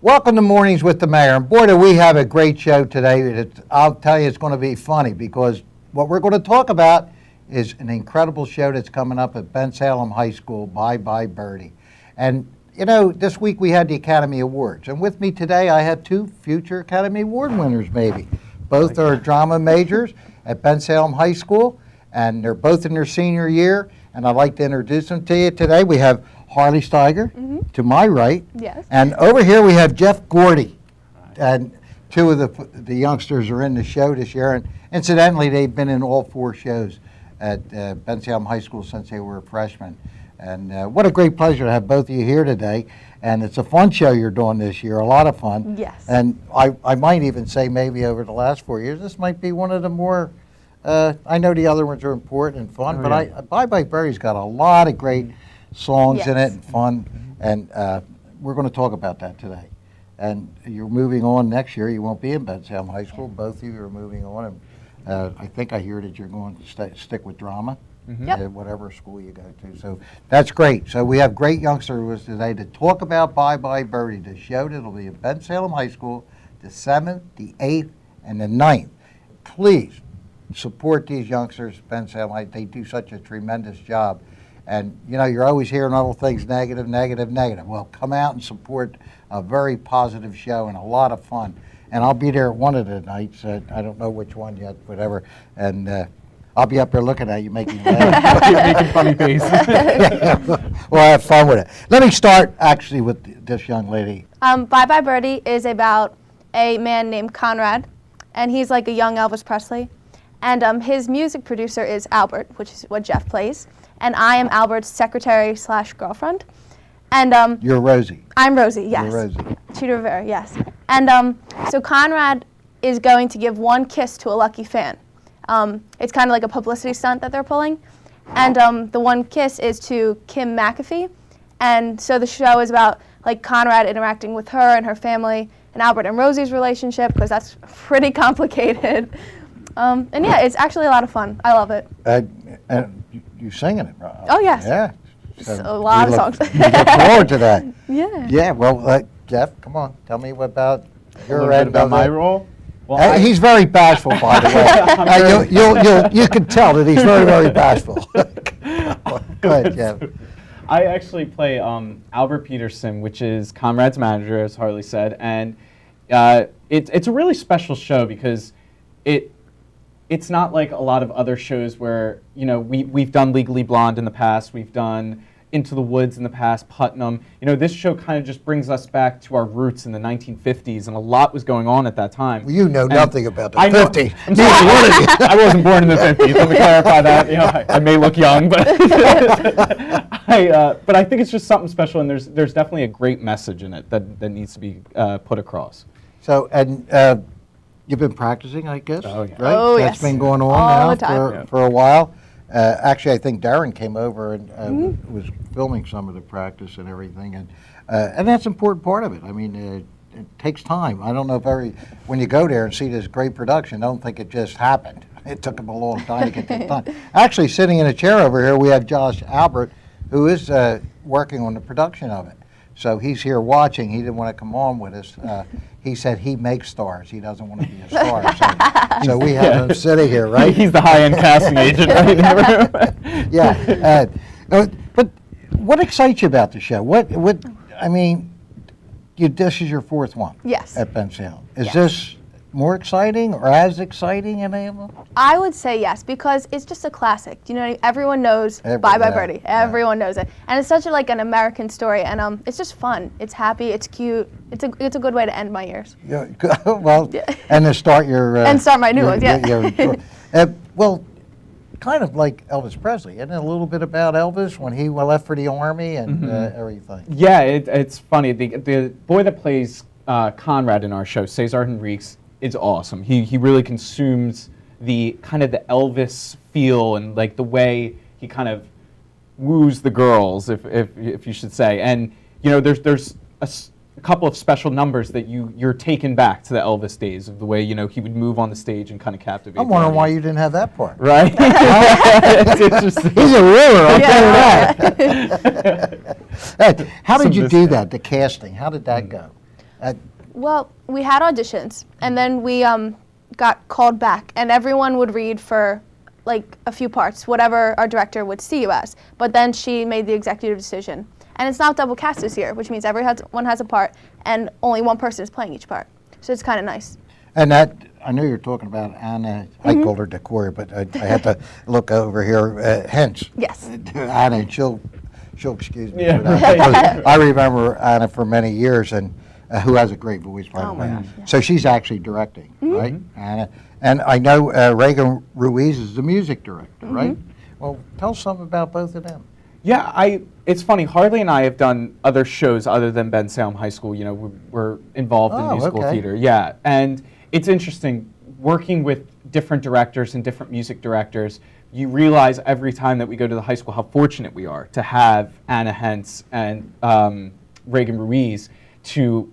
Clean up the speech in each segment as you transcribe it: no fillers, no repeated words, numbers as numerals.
Welcome to Mornings with the Mayor. And boy, do we have a great show today. I'll tell you, it's going to be funny because what we're going to talk about is an incredible show that's coming up at Bensalem High School, Bye Bye Birdie. And, you know, this week we had the Academy Awards. And with me today, I have two future Academy Award winners, maybe. Both are drama majors at Bensalem High School, and they're both in their senior year. And I'd like to introduce them to you today. We have Harley Steiger, to my right. Yes. And over here we have Jeff Gorti. And two of the youngsters are in the show this year. And incidentally, they've been in all four shows at Bensalem High School since they were freshmen. And what a great pleasure to have both of you here today. And it's a fun show you're doing this year, a lot of fun. Yes. And I might even say maybe over the last 4 years, this might be one of the more, I know the other ones are important and fun, but Bye Bye Birdie's got a lot of great songs in it and fun, and we're going to talk about that today. And you're moving on next year. You won't be in Bensalem High School. Both of you are moving on, and I think I hear that you're going to stick with drama at whatever school you go to. So that's great. So we have great youngsters with us today to talk about Bye Bye Birdie, the show that'll be at Bensalem High School the 7th, the 8th, and the 9th. Please support these youngsters, Bensalem. They do such a tremendous job. And, you know, you're always hearing all things negative, negative, negative. Well, come out and support a very positive show and a lot of fun. And I'll be there at one of the nights. I don't know which one yet, whatever. And I'll be up there looking at you, making laugh. Making funny faces. We'll have fun with it. Let me start, actually, with this young lady. Bye Bye Birdie is about a man named Conrad, and he's like a young Elvis Presley. And his music producer is Albert, which is what Jeff plays. And I am Albert's secretary/girlfriend. And You're Rosie. I'm Rosie, yes. You're Rosie. Cheetah Rivera, yes. And so Conrad is going to give one kiss to a lucky fan. It's kind of like a publicity stunt that they're pulling. And the one kiss is to Kim McAfee. And so the show is about like Conrad interacting with her and her family, and Albert and Rosie's relationship, because that's pretty complicated. And yeah, it's actually a lot of fun. I love it. And you're singing it, right? Oh, yes. Yeah. So a lot of songs. We look forward to that. Yeah. Yeah, well, Jeff, come on. Tell me about your end about my role. Well, he's very bashful, by the way. You can tell that he's very, very bashful. Go ahead, Jeff. I actually play Albert Peterson, which is Conrad's manager, as Harley said, and it's a really special show because it's not like a lot of other shows where, you know, we've done Legally Blonde in the past, we've done Into the Woods in the past, Putnam. You know, this show kind of just brings us back to our roots in the 1950s, and a lot was going on at that time. Well, you know nothing about the 50s. I'm sorry, I wasn't born in the 50s. Let me clarify that. You know, I may look young, but but I think it's just something special, and there's definitely a great message in it that needs to be put across. So, and you've been practicing, I guess, right? Oh, That's yes. been going on All now the time. for a while. Actually, I think Darren came over and was filming some of the practice and everything, and that's an important part of it. I mean, it takes time. I don't know if when you go there and see this great production, don't think it just happened. It took them a long time to get this done. Actually, sitting in a chair over here, we have Josh Albert, who is working on the production of it. So he's here watching. He didn't want to come on with us. He said he makes stars. He doesn't want to be a star. So we have him sitting here, right? He's the high-end casting agent right in the room. Yeah. But what excites you about the show? I mean, this is your fourth one. Yes. At Bensalem. Is Yes. this more exciting or as exciting as any of them? I would say yes, because it's just a classic. You know, everyone knows Bye Bye Birdie. Everyone knows it, and it's such an American story, and it's just fun. It's happy. It's cute. It's a good way to end my years. Yeah. Well, and to start your and start my new ones. Yeah. Well, kind of like Elvis Presley, isn't it? A little bit about Elvis when he left for the army and everything. Yeah, it's funny. The boy that plays Conrad in our show, Cesar Henriques, is awesome. He really consumes the kind of the Elvis feel and like the way he kind of woos the girls, if you should say. And you know, there's a couple of special numbers that you're taken back to the Elvis days of the way, you know, he would move on the stage and kind of captivate. I'm wondering why you didn't have that part. Right? It's interesting. He's a ruler, I'll tell you that. How did you do that, the casting? How did that go? Well, we had auditions, and then we got called back, and everyone would read for like a few parts, whatever our director would see you as. But then she made the executive decision. And it's not double cast this year, which means everyone has a part, and only one person is playing each part. So it's kind of nice. And that, I know you're talking about Anna, I called her Decoria, but I had to look over here, Hence. Yes. Anna, and she'll excuse me Yeah, for that. right. Because I remember Anna for many years, and who has a great voice, by the Oh my way. gosh, yeah. So she's actually directing, right, Anna? And I know Reagan Ruiz is the music director, right? Well, tell us something about both of them. Yeah, it's funny. Harley and I have done other shows other than Bensalem High School. You know, we're involved in musical okay. theater. Yeah, and it's interesting working with different directors and different music directors. You realize every time that we go to the high school how fortunate we are to have Anna Hentz and Reagan Ruiz to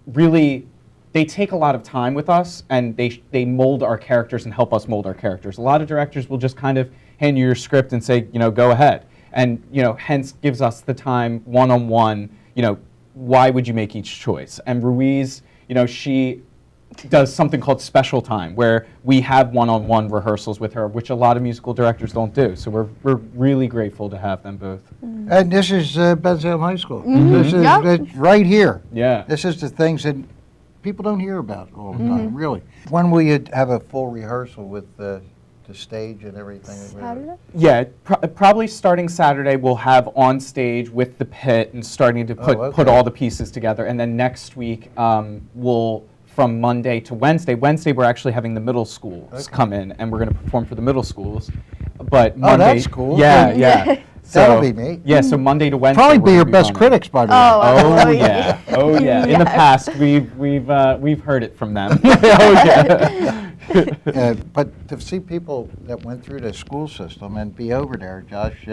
really. They take a lot of time with us, and they mold our characters and help us mold our characters. A lot of directors will just kind of hand you your script and say, you know, go ahead. And, you know, Hence gives us the time one-on-one, you know, why would you make each choice? And Ruiz, you know, she does something called special time, where we have one-on-one rehearsals with her, which a lot of musical directors don't do. So we're really grateful to have them both. And this is Bensalem High School. This is it's right here. Yeah. This is the things that people don't hear about all the time, really. When will you have a full rehearsal with the stage and everything? Saturday? Yeah, probably starting Saturday we'll have on stage with the pit and starting to put all the pieces together. And then next week we'll, from Monday to Wednesday. Wednesday we're actually having the middle schools come in, and we're going to perform for the middle schools. But Monday, that's cool. Yeah, yeah. That'll be neat. Yeah, so Monday to Wednesday. Probably we're be your gonna best on it. critics, by the way. Oh yeah, oh yeah. In the past, we've heard it from them. Oh yeah. But to see people that went through the school system and be over there, Josh,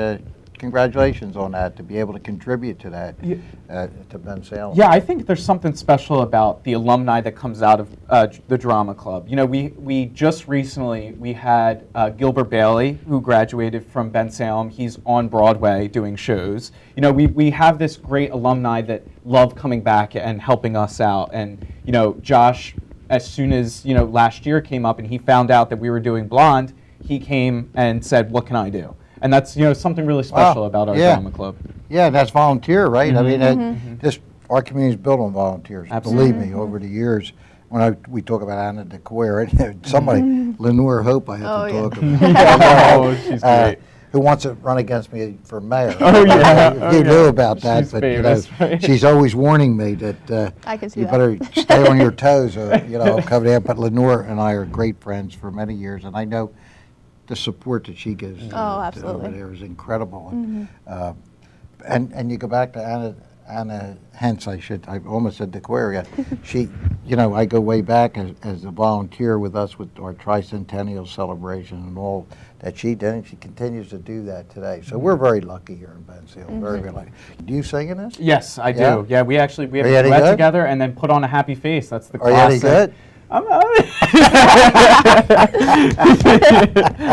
congratulations on that, to be able to contribute to that, to Bensalem. Yeah, I think there's something special about the alumni that comes out of the drama club. You know, we just recently, we had Gilbert Bailey, who graduated from Bensalem. He's on Broadway doing shows. You know, we have this great alumni that love coming back and helping us out. And, you know, Josh, as soon as, you know, last year came up and he found out that we were doing Blonde, he came and said, what can I do? And that's, you know, something really special about our drama club. Yeah, that's volunteer, right? I mean, our community is built on volunteers. Absolutely. Believe me, over the years, when we talk about Anna Decoria, somebody, Lenore Hope, I have to talk about. Oh, she's great. Who wants to run against me for mayor? Oh, yeah. You knew about that, She's but famous, right? she's always warning me that I can see you that. better stay on your toes, or I'll come down. But Lenore and I are great friends for many years, and I know the support that she gives to absolutely. over there is incredible. And you go back to Anna Hentz, I almost said Decoria. She, I go way back as a volunteer with us with our tricentennial celebration and all that she did, and she continues to do that today. So we're very lucky here in Bensalem, very, very lucky. Do you sing in this? Yes, I do. Yeah? Yeah, we have Are a you any duet good? together and then put on a happy face. That's the Are you any classic. good?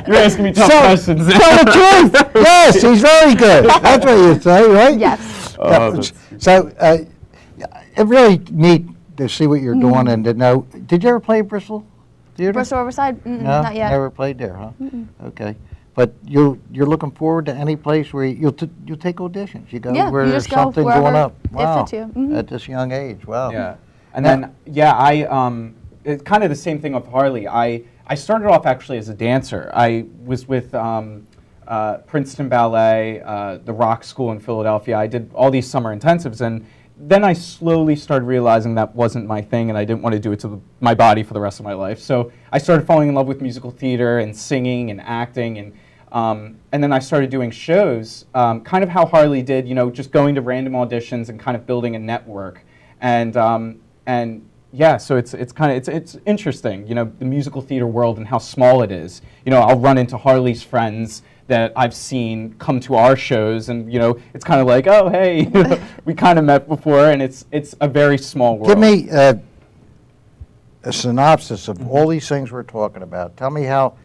You're asking me tough questions. Tell the truth. Yes, he's very good. That's what you say, right? Yes. So it really neat to see what you're doing and to know. Did you ever play Bristol Theater? Bristol Riverside? No, Not yet. never played there, huh? Okay, but you're looking forward to any place where you'll take auditions. You go Yeah, where you there's just go something wherever going up. it Wow, fits you. Mhm. at this young age. Wow. Yeah. And then, it's kind of the same thing with Harley. I started off actually as a dancer. I was with Princeton Ballet, the Rock School in Philadelphia. I did all these summer intensives, and then I slowly started realizing that wasn't my thing, and I didn't want to do it to my body for the rest of my life. So I started falling in love with musical theater and singing and acting, and then I started doing shows, kind of how Harley did, just going to random auditions and kind of building a network. And yeah, so it's interesting, the musical theater world and how small it is. I'll run into Harley's friends that I've seen come to our shows, and it's kind of like, oh hey, we kind of met before, and it's a very small world. Give me a synopsis of all these things we're talking about. Tell me how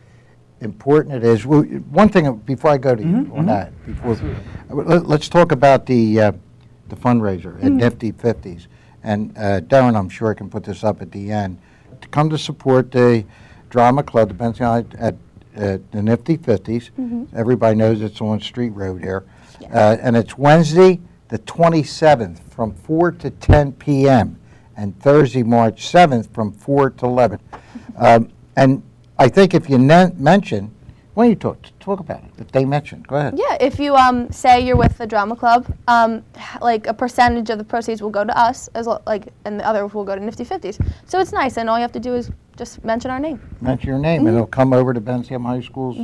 important it is. One thing before I go to you on that, let's talk about the fundraiser at Nifty 50s. and Darren, I'm sure, can put this up at the end, to come to support the drama club, the Bensalem at the Nifty 50s. Everybody knows it's on Street Road here. And it's Wednesday, the 27th, from 4 to 10 p.m., and Thursday, March 7th, from 4 to 11. And I think if you mention, why don't you talk about it? If they mention, go ahead. Yeah, if you say you're with the drama club, like a percentage of the proceeds will go to us, and the other will go to Nifty 50s. So it's nice, and all you have to do is just mention our name. Mention your name, and it'll come over to Bensalem High School's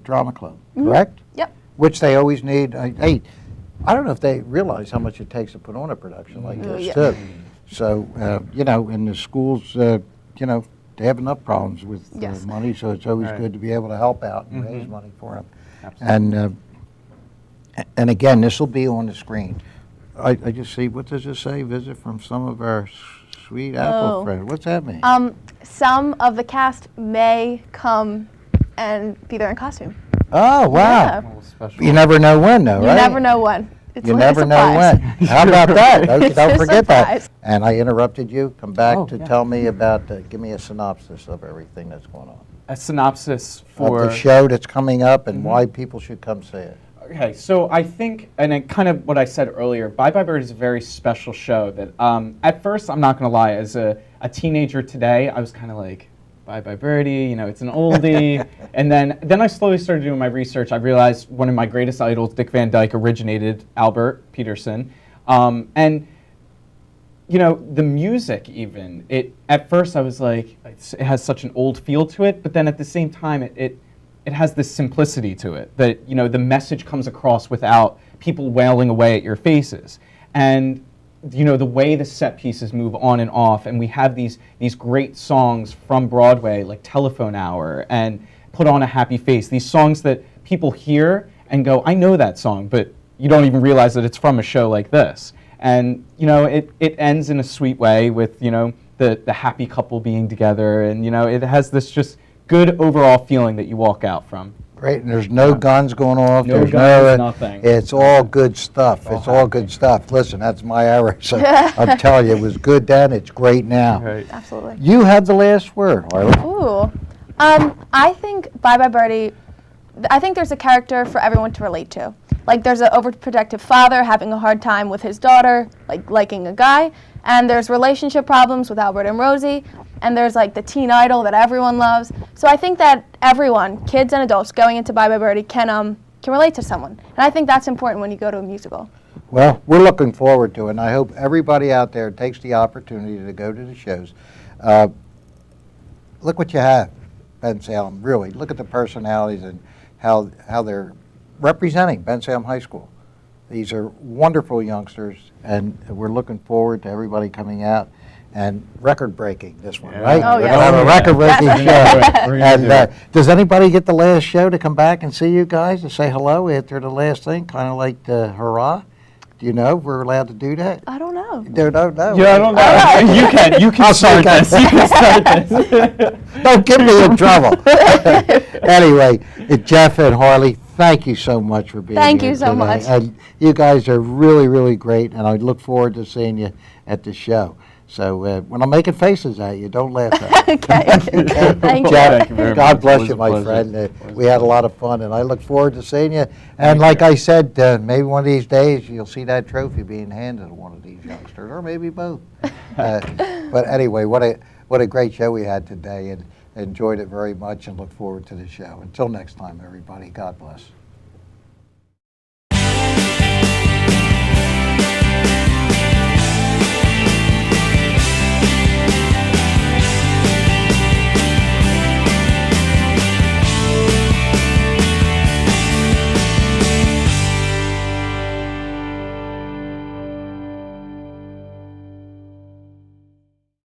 drama club, correct? Yep. Which they always need. Hey, I don't know if they realize how much it takes to put on a production like this, too. So, in the schools, they have enough problems with money, so it's always good to be able to help out and raise money for them. Absolutely. And again, this will be on the screen. I just see, what does it say? Visit from some of our sweet Apple friends. What's that mean? Some of the cast may come and be there in costume. Oh, wow. Yeah. You never know when, though, right? You never know when. It's You like a never know surprise. when. How about that? It's Don't a forget that. surprise. And I interrupted you. Come back to yeah. tell me about, give me a synopsis of everything that's going on. A synopsis Of for the show that's coming up and why people should come see it. Okay, so I think, and it kind of what I said earlier, Bye Bye Birdie is a very special show that, at first, I'm not going to lie, as a teenager today, I was kind of like, Bye Bye Birdie, it's an oldie. And then I slowly started doing my research. I realized one of my greatest idols, Dick Van Dyke, originated Albert Peterson. And the music even, at first I was like, it has such an old feel to it, but then at the same time, it has this simplicity to it, that, the message comes across without people wailing away at your faces. And the way the set pieces move on and off, and we have these great songs from Broadway, like Telephone Hour and Put on a Happy Face, these songs that people hear and go, I know that song, but you don't even realize that it's from a show like this. And, it ends in a sweet way with, the happy couple being together, and, it has this just good overall feeling that you walk out from. Great, and there's no guns going off. No there's guns, nothing. It's all good stuff. It's all good stuff. Listen, that's my era, so I'm telling you, it was good then, it's great now. Right. Absolutely. You have the last word, Harley. Ooh. I think Bye Bye Birdie, I think there's a character for everyone to relate to. Like, there's an overprotective father having a hard time with his daughter, like liking a guy, and there's relationship problems with Albert and Rosie, and there's like the teen idol that everyone loves. So I think that everyone, kids and adults, going into Bye Bye Birdie can relate to someone, and I think that's important when you go to a musical. Well, we're looking forward to it, and I hope everybody out there takes the opportunity to go to the shows. Look what you have, Bensalem, really. Look at the personalities and how they're representing Bensalem High School. These are wonderful youngsters, and we're looking forward to everybody coming out. And record-breaking, this one, right? Oh, We're yeah. going to have a record-breaking show. We're gonna And do it. does anybody get the last show to come back and see you guys and say hello after the last thing, kind of like the hurrah? Do you know if we're allowed to do that? I don't know. You don't know? Yeah, I don't know. You can I'll start start this. You can start this. Don't get me in trouble. Anyway, Jeff and Harley, thank you so much for being here Thank you so today. much. And you guys are really, really great, and I look forward to seeing you at the show. So when I'm making faces at you, don't laugh at me. Okay. Thank you. Jeff, Thank you very much. God It bless was you, a my pleasure. friend. It was We had a lot of fun, and I look forward to seeing you. And like I said, maybe one of these days you'll see that trophy being handed to one of these youngsters, or maybe both. But anyway, what a great show we had today, and enjoyed it very much, and look forward to the show. Until next time, everybody, God bless.